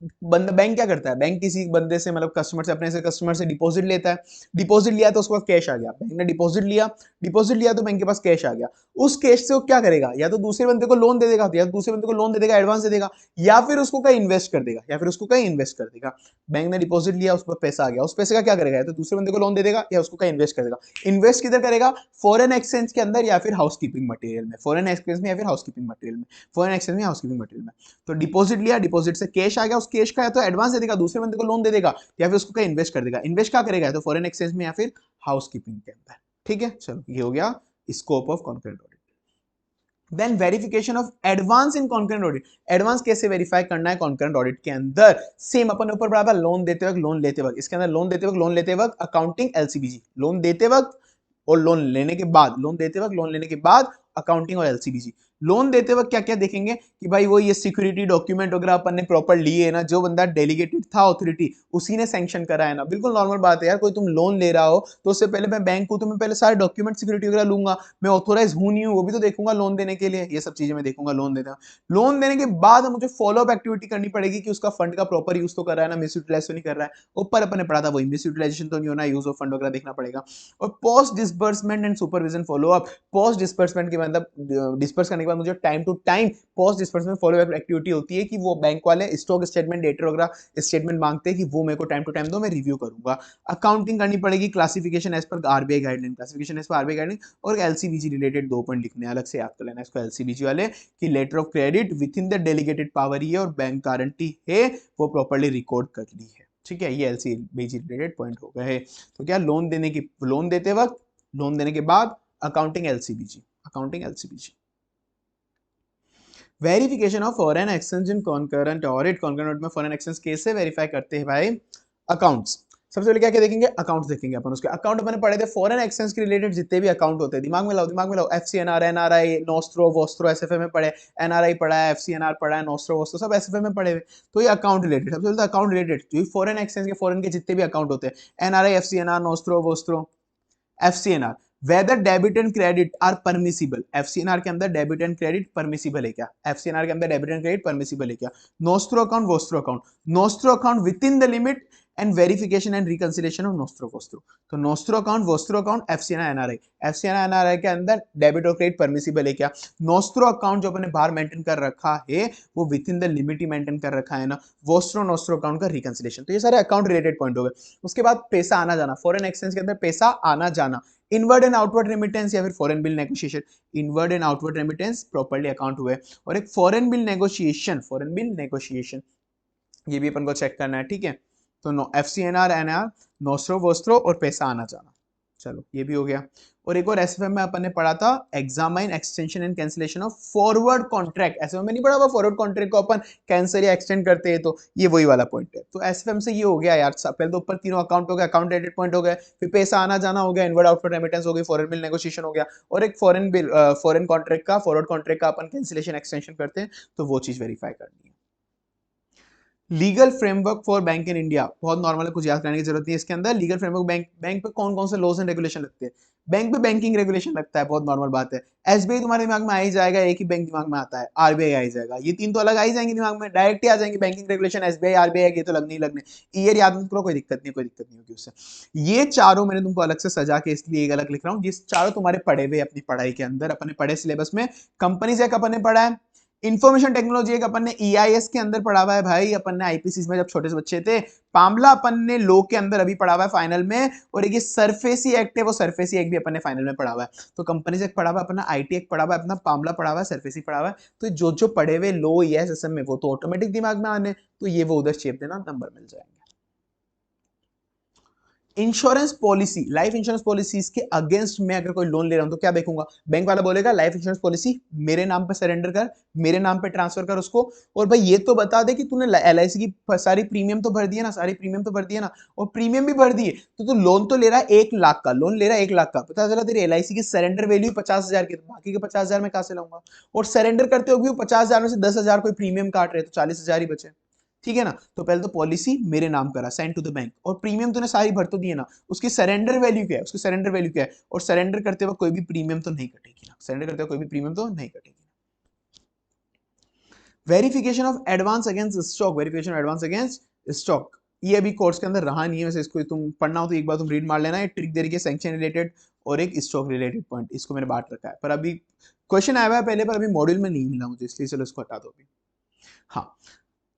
बंदा बैंक क्या करता है, बैंक किसी बंदे से मतलब कस्टमर से अपने से कस्टमर से डिपॉजिट लेता है, डिपॉजिट लिया तो उसके पास कैश आ गया, बैंक ने डिपॉजिट लिया, डिपॉजिट लिया तो बैंक के पास कैश आ गया, उस कैश से वो क्या करेगा, या तो दूसरे बंदे को लोन दे देगा, या दूसरे बंदे को लोन दे देगा, एडवांस दे देगा, या फिर उसको कहीं इन्वेस्ट कर देगा, या फिर उसको कहीं इन्वेस्ट कर देगा। बैंक ने डिपॉजिट लिया, उस पर पैसा आ गया, उस पैसे का क्या करेगा, या तो दूसरे बंदे को लोन दे देगा या उसको कहीं इन्वेस्ट कर देगा। इन्वेस्ट किधर करेगा, फॉरेन एक्सचेंज के अंदर या फिर हाउसकीपिंग मटेरियल में, फॉरेन एक्सचेंज में या फिर हाउसकीपिंग मटेरियल में, फॉरेन एक्सचेंज में हाउसकीपिंग मटेरियल में। तो डिपॉजिट लिया, डिपॉजिट से कैश आ गया, उस कैश का या तो एडवांस दे देगा, दूसरे बंदे को लोन दे देगा, या फिर उसको कहीं इन्वेस्ट कर देगा। इन्वेस्ट क्या करेगा, तो फॉरेन एक्सचेंज में या फिर हाउसकीपिंग के अंदर। ठीक है, चलो ये हो गया scope of concurrent audit. Then verification of advance in concurrent audit. Advance कैसे वेरीफाई करना है कॉन्करेंट ऑडिट के अंदर, सेम अपन ऊपर बराबर लोन देते वक्त, लोन लेते वक्त, इसके अंदर लोन देते वक्त, लोन लेते वक्त अकाउंटिंग एलसीबीजी, लोन देते वक्त और लोन लेने के बाद, लोन देते वक्त, लोन लेने के बाद अकाउंटिंग और एलसीबीजी। लोन देते वक्त क्या क्या देखेंगे कि भाई वो ये सिक्योरिटी डॉक्यूमेंट वगैरह अपन ने प्रॉपर लिए है ना, जो बंदा डेलीगेटेड था अथॉरिटी उसी ने सैंक्शन करा है ना, बिल्कुल नॉर्मल बात है यार। कोई तुम लोन ले रहा हो तो उससे पहले मैं बैंक हूं तो मैं पहले सारे डॉक्यूमेंट सिक्योरिटी वगैरह लूंगा, मैं ऑथोराइज हूं नहीं हूं वो भी तो देखूंगा लोन देने के लिए, ये सब चीजें मैं देखूंगा लोन देता। लोन देने के बाद मुझे फॉलो अप एक्टिविटी करनी पड़ेगी कि उसका फंड का प्रॉपर यूज तो कर रहा है ना, मिस यूटिलाइज तो नहीं कर रहा है। ऊपर अपन ने पढ़ा था वही, मिस यूटिलाइजेशन तो नहीं होना, यूज ऑफ फंड वगैरह देखना पड़ेगा। और post disbursement and supervision follow up, post disbursement के मतलब डिसबर्स करने के बाद मुझे time to time post disbursement follow up activity होती है कि वो बैंक वाले स्टॉक स्टेटमेंट डेटर वगैरह स्टेटमेंट मांगते हैं कि वो मेरे को टाइम टू टाइम दो, मैं रिव्यू करूंगा। अकाउंटिंग करनी पड़ेगी, classification as per RBI guideline, classification as per RBI guideline, और एलसीबीजी रिलेटेड 2 पॉइंट लिखने अलग से याद कर लेना इसको एलसीबीजी वाले, कि letter of credit within the delegated power ही है और बैंक गारंटी है वो प्रॉपर्ली रिकॉर्ड कर ली है। ठीक है, ये एलसीबीजी रिलेटेड पॉइंट हो गए। तो क्या लोन देने की, लोन देते वक्त, लोन देने के बाद accounting LCBG, accounting LCBG. Verification of foreign exchange in concurrent audit, concurrent audit में फॉरेन एक्सचेंज कैसे वेरीफाई करते हैं भाई, अकाउंट्स। सबसे पहले क्या क्या देखेंगे, अकाउंट्स देखेंगे अपन। उसके अकाउंट अपने पढ़े थे फॉरेन एक्सचेंज के रिलेटेड जितने भी अकाउंट होते हैं, दिमाग में लाओ, दिमाग में लाओ, FCNR, NRI, nostro vostro, SFA में पढ़े, एनआरआई पढ़ा है, एफसीएनआर पढ़ा है, नोस्ट्रो वोस्ट्रो सब एसएफए में पढ़े हुए। तो ये अकाउंट रिलेटेड, सबसे पहले अकाउंट रिलेटेड जो फॉरेन एक्सचेंज के, फॉरेन के जितने भी अकाउंट होते हैं, NRI, FCNR, nostro vostro, FCNR, whether debit and credit are permissible. FCNR के अंदर डेबिट एंड क्रेडिट परमिसिबल है क्या, एफसीएनआर के अंदर डेबिट एंड क्रेडिट परमिसिबल है क्या। Nostro account, vostro account, nostro account within the limit and verification and reconciliation of nostro vostro. तो nostro account, vostro account, FCNR, NRI, FCNR NRI के अंदर debit और credit permissible है क्या। Nostro account जो अपने बाहर मेंटेन कर रखा है वो with in the limit he maintain कर रखा है ना। वोस्ट्रो नोस्ट्रो अकाउंट का रिकंसिलिएशन। तो ये सारे अकाउंट रिलेटेड पॉइंट हो गए। उसके बाद पैसा आना जाना, फॉरेन एक्सचेंज के अंदर पैसा आना जाना, इनवर्ड एंड आउटवर्ड रेमिटेंस या फिर foreign bill negotiation. Inward and outward remittance properly account हुए, और एक foreign bill negotiation, foreign bill negotiation ये भी अपन को चेक करना है। ठीक है, तो no FCNR, NR, nostro vostro और पैसा आना जाना, चलो ये भी हो गया। और एक और एसएफएम में अपन ने पढ़ा था examine extension and cancellation of forward contract. SFM में नहीं पढ़ा हुआ फॉरवर्ड कॉन्ट्रैक्ट को अपन कैंसिल या एक्सटेंड करते हैं, तो ये वही वाला पॉइंट है। तो एसएफएम से ये हो गया यार, पहले तो ऊपर तीनों अकाउंट हो गए, अकाउंट रेटेड पॉइंट हो गए, फिर पैसा आना जाना हो गया, इनवर्ड आउटवर्ड रेमिटेंस हो गई, फॉरेन बिल नेगोशिएशन हो गया, और एक फॉरेन बिल, फॉरेन कॉन्ट्रैक्ट का, फॉरवर्ड कॉन्ट्रैक्ट का अपन कैंसिलेशन एक्सटेंशन करते हैं, तो वो चीज वेरीफाई करनी है। Legal framework for bank in India, बहुत नॉर्मल है, कुछ याद करने की जरूरत नहीं है। इसके अंदर लीगल फ्रेमवर्क, बैंक पे कौन कौन से लॉज एंड रेगुलेशन लगते हैं, बैंक पे बैंकिंग रेगुलेशन लगता है, बहुत नॉर्मल बात है। एसबीआई तुम्हारे दिमाग में आ ही जाएगा, एक ही बैंक दिमाग में आता है, आरबीआई आ ही जाएगा, ये तीन तो अलग आ ही जाएंगे दिमाग में, डायरेक्ट ही आ जाएंगे, बैंकिंग रेगुलेशन एसबीआई आरबीआई, ये तो लगने ही लगने। ईयर याद मत करो, कोई दिक्कत नहीं, कोई दिक्कत नहीं होगी उससे। ये चारों मैंने तुमको अलग से सजा के इसलिए एक अलग लिख रहा हूँ, जिस चारों तुम्हारे पढ़े हुए अपनी पढ़ाई के अंदर, अपने पढ़े सिलेबस में। कंपनीज एक अपन ने पढ़ा है, इंफॉर्मेशन टेक्नोलॉजी एक अपन ने ईआईएस के अंदर पढ़ा हुआ है भाई, अपन ने आईपीसी में जब छोटे से बच्चे थे। पामला अपन ने लो के अंदर अभी पढ़ा हुआ है फाइनल में, और एक ये सरफेसी एक्ट है, वो सरफेसी एक्ट भी अपन ने फाइनल में पढ़ा हुआ है। तो कंपनीज एक पढ़ा हुआ है अपना, आईटी एक पढ़ा हुआ है अपना, पामला पढ़ा हुआ है, सरफेसी पढ़ा हुआ है। तो जो जो पढ़े हुए लो ईआईएस एसएम में वो तो ऑटोमेटिक दिमाग में आने, तो ये वो उधर शेप देना, नंबर मिल जाएंगे। Insurance policy, life insurance policies के अगेंस्ट में अगर कोई लोन ले रहा हूं तो क्या देखूंगा, बैंक वाला बोलेगा लाइफ इंश्योरेंस पॉलिसी मेरे नाम पे सरेंडर कर, मेरे नाम पे ट्रांसफर कर उसको, और भाई ये तो बता दे कि तूने एलआईसी की सारी प्रीमियम तो भर दिए ना, सारी प्रीमियम तो भर दिए ना, और प्रीमियम भी भर दिए, तो तू लोन तो ले रहा है 1 लाख का, लोन ले रहा है 1 लाख का, पता चला तेरी एलआईसी की सरेंडर वैल्यू 50,000 की, तो बाकी के 50,000 में कहां से लाऊंगा, और सरेंडर करते हो भी 50,000 में से 10,000 कोई प्रीमियम काट रहे, तो 40,000 ही बचे। ठीक है ना, तो पहले तो पॉलिसी मेरे नाम करा, सेंड टू द बैंक, और प्रीमियम तूने सारी भर तो दिए ना, उसकी सरेंडर वैल्यू क्या है, उसकी सरेंडर वैल्यू क्या है, और सरेंडर करते वक्त कोई भी प्रीमियम तो नहीं कटेगी ना, सरेंडर करते वक्त कोई भी प्रीमियम तो नहीं कटेगी। Verification of advance against stock, verification of advance against stock, ये अभी कोर्स के अंदर रहा नहीं है, वैसे इसको तुम पढ़ना हो तो एक बार तुम रीड मार लेना। ये ट्रिक दे रही है सैंक्शन रिलेटेड और एक स्टॉक रिलेटेड पॉइंट, इसको मैंने बांट रखा है, पर अभी क्वेश्चन आया हुआ है पहले, पर अभी मॉड्यूल में नहीं मिला मुझे, इसलिए चलो इसको हटा दो अभी। हाँ,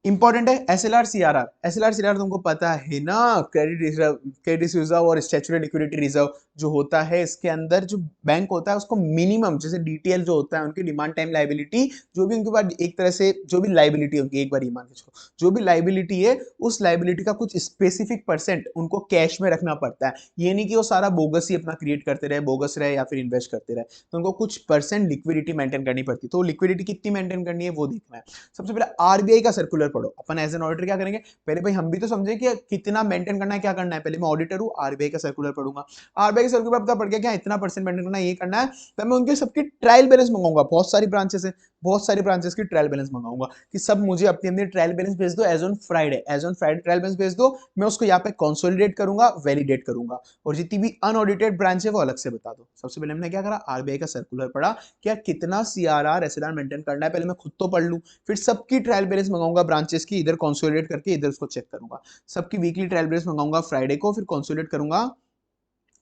इंपॉर्टेंट है एसएलआर सीआरआर, एसएलआर सीआरआर तुमको पता है ना, क्रेडिट रिजर्व और स्टैट्यूटरी लिक्विडिटी रिजर्व जो होता है, इसके अंदर जो बैंक होता है उसको मिनिमम, जैसे डीटीएल जो होता है उनकी डिमांड टाइम लाइबिलिटी, जो भी उनके पास एक तरह से जो भी लाइबिलिटी है उनकी, एक बार ये मान के चलो, जो भी लाइबिलिटी है उस लाइबिलिटी का कुछ स्पेसिफिक परसेंट उनको कैश में रखना पड़ता है। ये नहीं कि वो सारा बोगस ही अपना क्रिएट करते रहे, बोगस रहे या फिर इन्वेस्ट करते रहे, तो उनको कुछ परसेंट लिक्विडिटी मेंटेन करनी पड़ती है। तो लिक्विडिटी कितनी मेंटेन करनी है वो देखना है। सबसे पहले आरबीआई का सर्कुलर पढ़ो। अपन एज एन ऑडिटर क्या करेंगे, पहले भाई हम भी तो समझे कि कितना मेंटेन करना है, क्या करना है। पहले मैं ऑडिटर हूं, आरबीआई का सर्कुलर पढ़ूंगा, आरबीआई के सर्कुलर पता पड़ गया क्या इतना परसेंट मेंटेन करना है, ये करना है, तो मैं उनके सबकी ट्रायल बैलेंस मंगाऊंगा। बहुत सारी ब्रांचेस है, बहुत सारी ब्रांचेस की ट्रायल बैलेंस मंगाऊंगा कि सब मुझे अपनी अपनी ट्रायल बैलेंस भेज दो as on Friday, as on Friday trial balance भेज दो, मैं उसको यहाँ पे कंसोलिडेट करूंगा, वैलिडेट करूंगा, और जितनी भी अनऑडिटेड ब्रांच है वो अलग से बता दो। सबसे पहले हमने क्या करा, आरबीआई का सर्कुलर पढ़ा, क्या कितना सीआरआर एसएलआर मेंटेन करना है, पहले मैं खुद तो पढ़ लूं, फिर सबकी ट्रायल बैलेंस मंगाऊंगा ब्रांचेस की, इधर कंसोलिडेट करके इधर उसको चेक करूंगा, सबकी वीकली ट्रायल बैलेंस मंगाऊंगा फ्राइडे को, फिर कंसोलिडेट करूंगा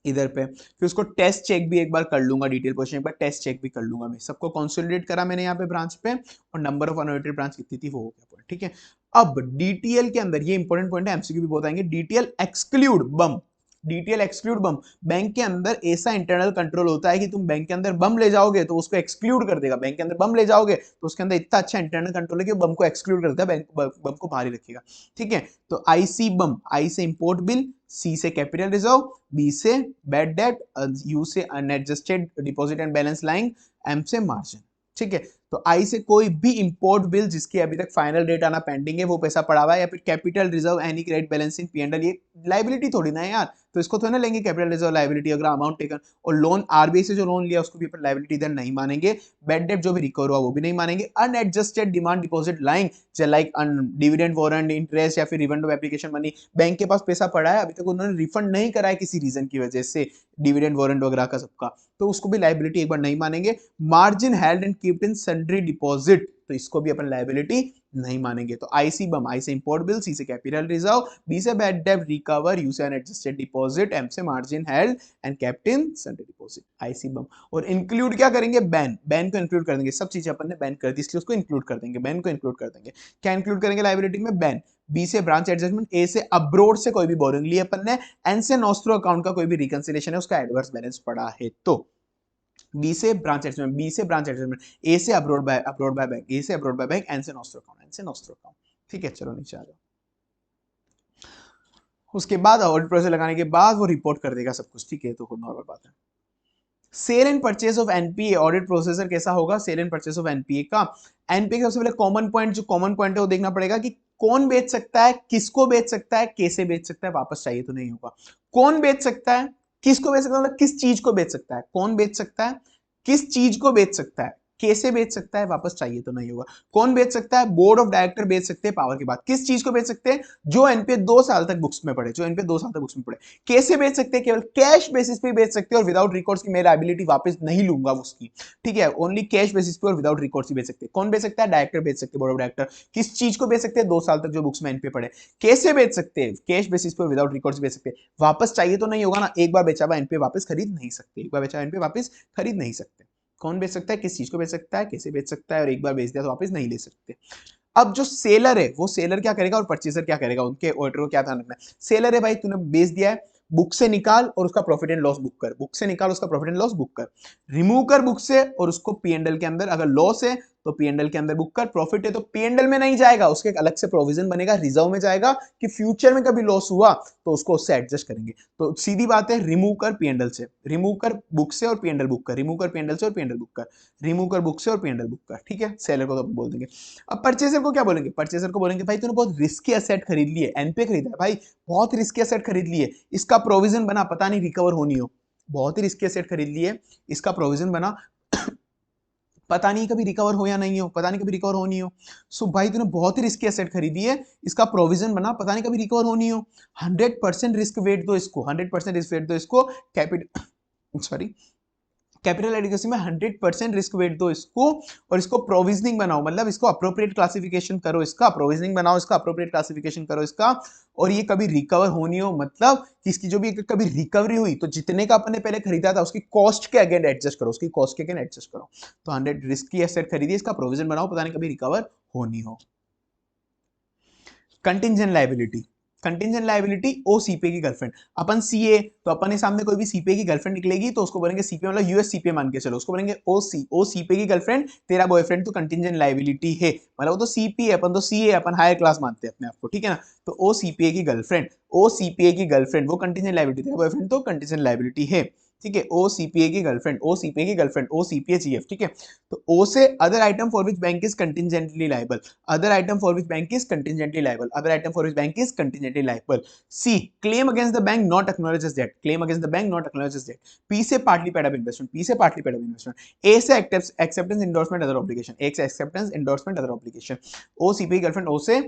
इधर पे, फिर उसको टेस्ट चेक भी एक बार कर लूंगा, डिटेल क्वेश्चन एक बार टेस्ट चेक भी कर लूंगा। मैं सबको कंसोलिडेट करा मैंने यहाँ पे ब्रांच पे, और नंबर ऑफ अनऑडिटेड ब्रांच कितनी थी वो हो गया, ठीक है। अब डीटीएल के अंदर ये इंपॉर्टेंट पॉइंट है, एमसीक्यू भी बहुत आएंगे, डीटीएल एक्सक्लूड बम, डीटीएल एक्सक्लूड बम। बैंक के अंदर ऐसा इंटरनल कंट्रोल होता है कि तुम बैंक के अंदर बम ले जाओगे तो उसको एक्सक्लूड कर देगा, बैंक के अंदर बम ले जाओगे तो उसके अंदर इतना अच्छा इंटरनल कंट्रोल है कि बम को एक्सक्लूड कर देता है, बम को बाहर ही रखेगा, ठीक है। तो आईसी बम, आई से इंपोर्ट बिल, सी से कैपिटल रिजर्व, बी से बैड डेट, यू से unadjusted deposit and balance line, M से मार्जिन, ठीक है। तो आई से कोई भी इंपोर्ट बिल जिसकी अभी तक फाइनल डेट आना पेंडिंग है वो पैसा पड़ा हुआ है, या फिर capital reserve any credit balance in P&L, ये लाइबिलिटी थोड़ी ना है यार, तो इसको थोड़ा ना लेंगे कैपिटल रिजर्व लाइबिलिटी अगर अमाउंट टेकन। और लोन आरबीआई से जो लोन लिया उसको भी अपन लाइबिलिटी इधर नहीं मानेंगे, बैड डेट जो भी रिकवर हुआ वो भी नहीं मानेंगे, unadjusted demand deposit line like dividend warrant interest या फिर refund of application money, bank के पास पैसा पड़ा है अभी तक उन्होंने रिफंड नहीं करा है किसी रीजन की वजह से, डिविडेंड वारंट वगैरह का सबका, तो उसको भी लाइबिलिटी एक बार नहीं मानेंगे। Margin held and keeped in sundry deposit, तो इसको भी अपन लाइबिलिटी नहीं मानेंगे। तो आई से बम, आई से इंपोर्ट बिल, सी से कैपिटल रिजर्व, बी से बैड डेट रिकवर, यू से अनएडजस्टेड डिपॉजिट, एम से margin held and kept in sundry deposit, I C bum. और इंक्लूड क्या करेंगे, बैन, बैन को इंक्लूड कर देंगे, सब चीजें अपन ने बैन कर दी इसलिए उसको इंक्लूड कर देंगे, बैन को इंक्लूड कर देंगे। क्या इंक्लूड करेंगे लाइबिलिटी में, बैन। बी से ब्रांच एडजस्टमेंट, ए से अब्रोड से कोई भी बोरिंग ली अपन ने, एन से नॉस्ट्रो अकाउंट का कोई भी रिकंसिलिएशन है उसका एडवर्स बैलेंस पड़ा है तो। बी से ब्रांच एडजस्टमेंट, बी से ब्रांच एडजस्टमेंट, ए से अब्रोड बाय बैंक, ए से अब्रोड बाय बैंक, एन से नॉस्ट्रो अकाउंट, एन से नॉस्ट्रो अकाउंट, ठीक है। चलो नीचे आ जाओ। उसके बाद ऑडिट प्रोसेस लगाने के बाद वो रिपोर्ट कर देगा सब कुछ, ठीक है, तो नॉर्मल बात है। Sale and purchase of NPA, audit procedure कैसा होगा, sale and purchase of NPA का, एनपीए का सबसे पहले कॉमन पॉइंट, जो कॉमन पॉइंट है वो देखना पड़ेगा कि कौन बेच सकता है, किसको बेच सकता है, कैसे बेच सकता है, वापस चाहिए तो नहीं होगा। कौन बेच सकता है, किसको बेच सकता है, मतलब किस चीज को बेच सकता है, कौन बेच सकता है, किस चीज को बेच सकता है, कैसे बेच सकता है, वापस चाहिए तो नहीं होगा। कौन बेच सकता है, बोर्ड ऑफ डायरेक्टर बेच सकते हैं पावर की बात। किस चीज को बेच सकते हैं, जो एनपीए 2 साल तक बुक्स में पड़े, जो एनपीए 2 साल तक बुक्स में पड़े। कैसे बेच सकते हैं, केवल कैश बेसिस पे बेच सकते हैं और विदाउट रिकॉर्ड्स की मैं लायबिलिटी वापस नहीं लूंगा उसकी, ठीक है, ओनली कैश बेसिस पे और विदाउट रिकॉर्ड्स ही बेच सकते हैं। कौन बेच सकता है, डायरेक्टर बेच सकते हैं, बोर्ड ऑफ डायरेक्टर। किस चीज को बेच सकते हैं, 2 साल तक जो बुक्स में एनपीए पड़े। कैसे बेच सकते हैं, कैश बेसिस पे और विदाउट रिकॉर्ड्स बेच सकते हैं, वापस चाहिए तो नहीं होगा ना, एक बार बेचा हुआ एनपीए वापस खरीद नहीं सकते, एक बार बेचा हुआ एनपीए वापस खरीद नहीं सकते। कौन बेच सकता है, किस चीज को बेच सकता है, कैसे बेच सकता है, और एक बार बेच दिया तो वापस नहीं ले सकते। अब जो सेलर है वो सेलर क्या करेगा और परचेसर क्या करेगा, उनके ऑर्डर को क्या ध्यान रखना है। सेलर है भाई, तूने बेच दिया है, बुक से निकाल और उसका प्रॉफिट एंड लॉस बुक कर, बुक से निकाल उसका प्रॉफिट एंड लॉस बुक कर, रिमूव कर बुक से और उसको पी&एल के अंदर, अगर लॉस है तो पी&एल के अंदर बुक कर, प्रॉफिट है तो पी&एल में नहीं जाएगा, उसके एक अलग से प्रोविजन बनेगा, रिजर्व में जाएगा कि फ्यूचर में कभी लॉस हुआ तो उसको उससे एडजस्ट करेंगे। तो सीधी बात है, रिमूव कर पी&एल से, रिमूव कर बुक से और पी&एल बुक कर, रिमूव कर पी&एल से और पी&एल बुक कर, रिमूव कर बुक से और पी&एल बुक कर, ठीक है। सेलर को तो बोल देंगे। अब परचेसर को क्या बोलेंगे, परचेसर को बोलेंगे भाई तूने बहुत रिस्की एसेट खरीद ली है, एनपीए खरीदा है भाई, बहुत रिस्की एसेट खरीद ली है, इसका प्रोविजन बना, पता नहीं रिकवर होनी हो, बहुत ही रिस्की एसेट खरीद ली है, इसका प्रोविजन बना पता नहीं कभी रिकवर हो या नहीं हो, पता नहीं कभी रिकवर होनी हो। सो भाई तूने बहुत ही रिस्की एसेट खरीदी है, इसका प्रोविजन बना, पता नहीं कभी रिकवर होनी हो, 100% रिस्क वेट दो इसको, 100% रिस्क वेट दो इसको, कैपिटल सॉरी कैपिटल एडिक्वेसी में 100% रिस्क वेट दो इसको, और इसको प्रोविजनिंग बनाओ, मतलब इसको अप्रोप्रिएट क्लासिफिकेशन करो, इसका प्रोविजनिंग बनाओ, इसका अप्रोप्रिएट क्लासिफिकेशन करो इसका, और ये कभी रिकवर होनी हो, मतलब कि इसकी जो भी कभी रिकवरी हुई तो जितने का अपन ने पहले खरीदा था उसकी कॉस्ट के अगेंस्ट एडजस्ट करो, उसकी कॉस्ट के अगेंस्ट एडजस्ट करो। तो 100 रिस्क की एसेट खरीदी, इसका प्रोविजन बनाओ, पता नहीं कभी रिकवर होनी हो। कंटिंजेंट लायबिलिटी, कंटिंजेंट लायबिलिटी ओ सीपीए की गर्लफ्रेंड, अपन सीए तो अपन के सामने कोई भी सीपीए की गर्लफ्रेंड निकलेगी तो उसको बोलेंगे सीपीए, मतलब यूएस सीपीए मान के चलो, उसको बोलेंगे ओ सीपीए की गर्लफ्रेंड तेरा बॉयफ्रेंड तो कंटिंजेंट लायबिलिटी है, मतलब वो तो सीपीए, अपन तो सीए, अपन हायर क्लास मानते हैं अपने आप को, ठीक है ना। तो ओ सीपीए की गर्लफ्रेंड, ओ सीपीए की गर्लफ्रेंड वो कंटिंजेंट लायबिलिटी, तेरा बॉयफ्रेंड तो कंटिंजेंट लायबिलिटी है, ठीक है। ओ सीपीए की गर्लफ्रेंड, ओ सीपीए की गर्लफ्रेंड, ओ सीपीए जीएफ, ठीक है। तो ओ से other item for which bank is contingently liable, other item for which bank is contingently liable, other item for which bank is contingently liable. C, claim against the bank not acknowledged as debt, claim against the bank not acknowledged as debt. P से partly paid up investment, P से partly paid up investment. A से acceptance endorsement other obligation, A से acceptance endorsement other obligation. O CP girlfriend, O से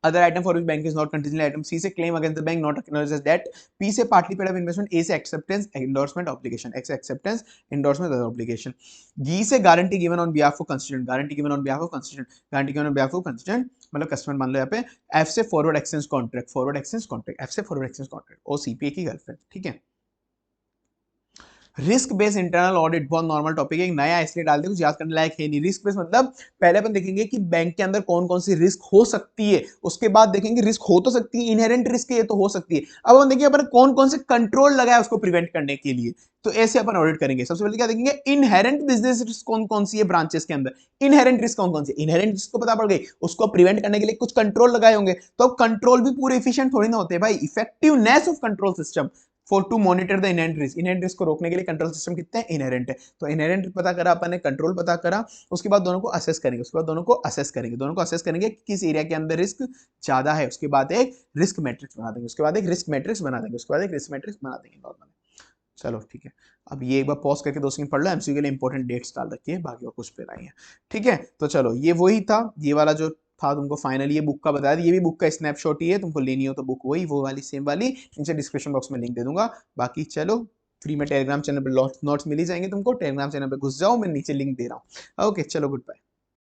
other item for which bank is not contingent item, C से claim against the bank not acknowledged as debt, P से partly paid up investment, A से acceptance endorsement obligation, X से acceptance endorsement other obligation, G से guarantee given on behalf of constituent, guarantee given on behalf of constituent, guarantee given on behalf of constituent मतलब customer मान लो यहाँ पे, F से forward exchange contract, forward exchange contract, F से forward exchange contract, O CPA की girlfriend, ठीक है। Risk based internal audit बहुत नॉर्मल टॉपिक है, एक नया इसलिए डाल दे, कुछ याद करने लायक है नहीं। रिस्क बेस्ड मतलब पहले अपन देखेंगे कि बैंक के अंदर कौन कौन सी रिस्क हो सकती है, उसके बाद देखेंगे रिस्क हो तो सकती है, इनहेरेंट रिस्क है ये तो हो सकती है, अब हम देखिए अपन कौन कौन से कंट्रोल लगाया उसको प्रिवेंट करने के लिए, तो ऐसे अपन ऑडिट करेंगे। सबसे पहले क्या देखेंगे, इनहेरेंट बिजनेस रिस्क कौन कौन सी है ब्रांचेस के अंदर, इनहेरेंट रिस्क कौन कौन सी, इनहेरेंट रिस्क को पता पड़ गई, उसको प्रिवेंट करने के लिए कुछ कंट्रोल लगाए होंगे, तो अब कंट्रोल भी पूरे इफिशिएंट थोड़ी ना होते भाई, effectiveness of control system for to monitor the inherent risk, inherent risk को रोकने के लिए कंट्रोल सिस्टम कितने हैं, इनहेरेंट है, तो इनहेरेंट पता करा अपन ने, कंट्रोल पता करा, उसके बाद दोनों को असेस करेंगे, उसके बाद दोनों को असेस करेंगे, दोनों को असेस करेंगे कि किस एरिया के अंदर रिस्क ज्यादा है, उसके बाद एक रिस्क मैट्रिक्स बना देंगे, उसके बाद एक रिस्क मैट्रिक्स बना देंगे, उसके बाद एक रिस्क मैट्रिक्स बना देंगे नॉर्मल। चलो ठीक है, अब ये एक बार पॉज करके 2 सेकंड पढ़ लो, एमसीक्यू के लिए इंपॉर्टेंट डेट्स डाल रखिए, बाकी और कुछ पे आई है, ठीक है। तो चलो ये वही था, ये वाला जो था तुमको फाइनली ये बुक का बताया, ये भी बुक का स्नैपशॉट ही है, तुमको लेनी हो तो बुक वही वो वाली सेम वाली, नीचे डिस्क्रिप्शन बॉक्स में लिंक दे दूंगा। बाकी चलो फ्री में टेलीग्राम चैनल पे नोट्स मिल ही जाएंगे तुमको, टेलीग्राम चैनल पे घुस जाओ, मैं नीचे लिंक दे रहा हूँ। ओके चलो गुड बाय।